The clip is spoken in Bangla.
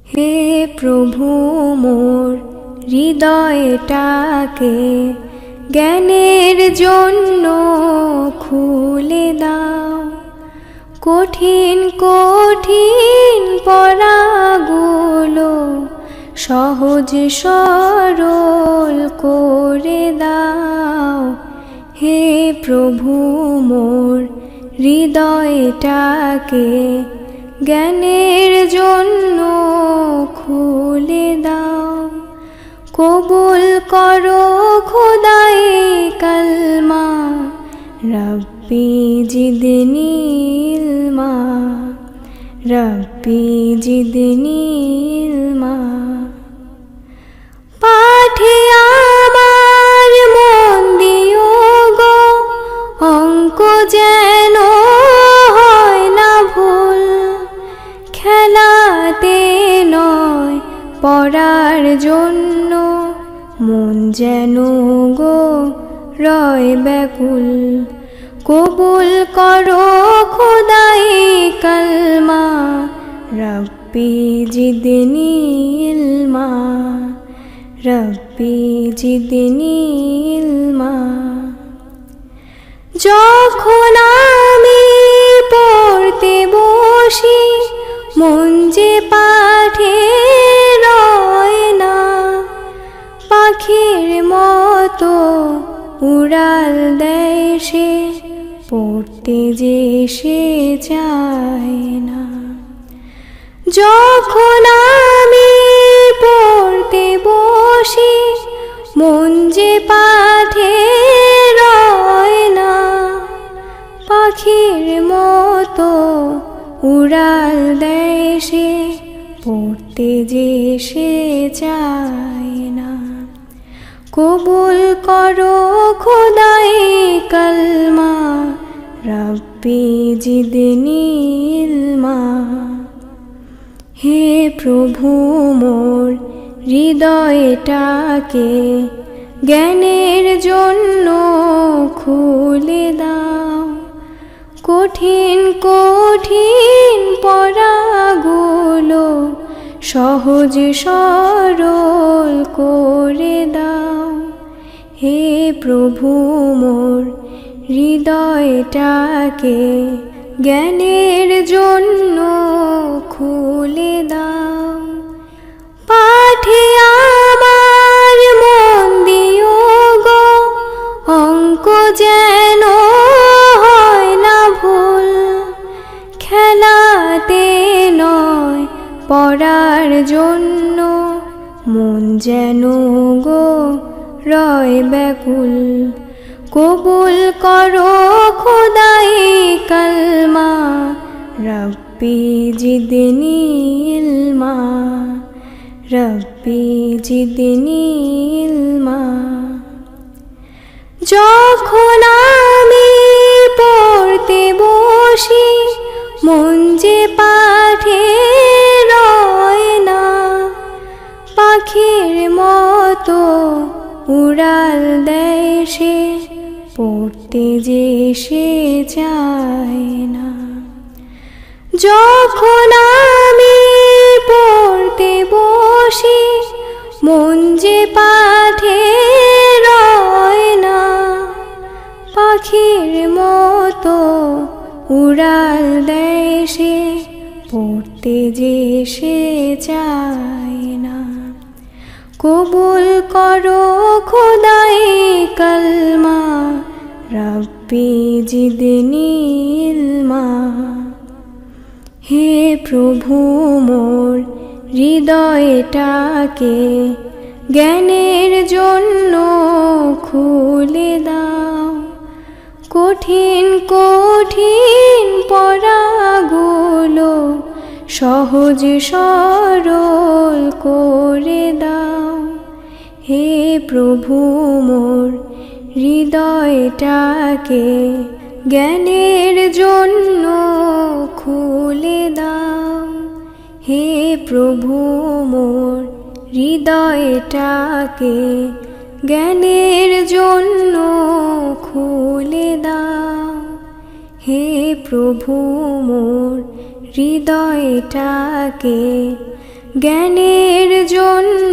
হে প্রভু মোর হৃদয়টাকে জ্ঞানের জন্য খুলে দাও। কঠিন কঠিন পড়াগুলো সহজ সরল করে দাও। হে প্রভু মোর হৃদয়টাকে জ্ঞানের জন্য খুলে দাও। কবুল করো খোদায়ে কালমা রব্বি জিদনি ইলমা, রব্বি জিদনি ইলমা। পাঠে আমার মন দিও গো, অঙ্ক যেন হয় না ভুল। খেলাতে নয় পড়ার জন্য মন যেন গো রয় ব্যাকুল। কবুল করো খোদায়ে কালমা রব্বি জিদনি ইলমা, রব্বি জিদনি ইলমা। যখন আমি পড়তে বসি মন যে পাঠে রয় না, পাখির মতো উড়াল দেয় সে, পড়তে যে সে চায় না। যখন আমি পড়তে বসি মন যে পাঠে রয় না, পাখির মতো উড়াল দেয় সে, পড়তে যে সে চায় না। কবুল করো খোদায়ে কালমা রব্বি জিদনি ইলমা। হে প্রভু মোর হৃদয়টাকে জ্ঞানের জন্য খুলে দাও। কঠিন কঠিন পড়াগুলো সহজ সরল করে দাও। হে প্রভু মোর হৃদয়টাকে জ্ঞানের জন্য খুলে দাও। পাঠে আমার মন দিও গো, অঙ্ক যেন হয় না ভুল। খেলাতে নয় পড়ার জন্য মন যেন গো রয় ব্যাকুল। কবুল করো খোদায়ে কালমা রব্বি জিদনি ইলমা, রব্বি জিদনি ইলমা। যখন আমি পড়তে বসি মন যে পাঠে রয় না, পাখির মতো উড়াল দেয় সে, পড়তে যে সে চায় না। যখন আমি পড়তে বসি মন যে পাঠে রয় না, পাখির মতো উড়াল দেয় সে, পড়তে যে সে চায় না। কবুল করো খোদায়ে কালমা রব্বি জিদনি ইলমা। হে প্রভু মোর হৃদয়টাকে জ্ঞানের জন্য খুলে দাও। কঠিন কঠিন পড়াগুলো সহজ সরল করে দাও। হে প্রভু মোর হৃদয়টাকে জ্ঞানের জন্য খুলে দাও। হে প্রভু মোর হৃদয়টাকে জ্ঞানের জন্য খুলে দাও। হে প্রভু মোর হৃদয়টাকে জ্ঞানের জন্য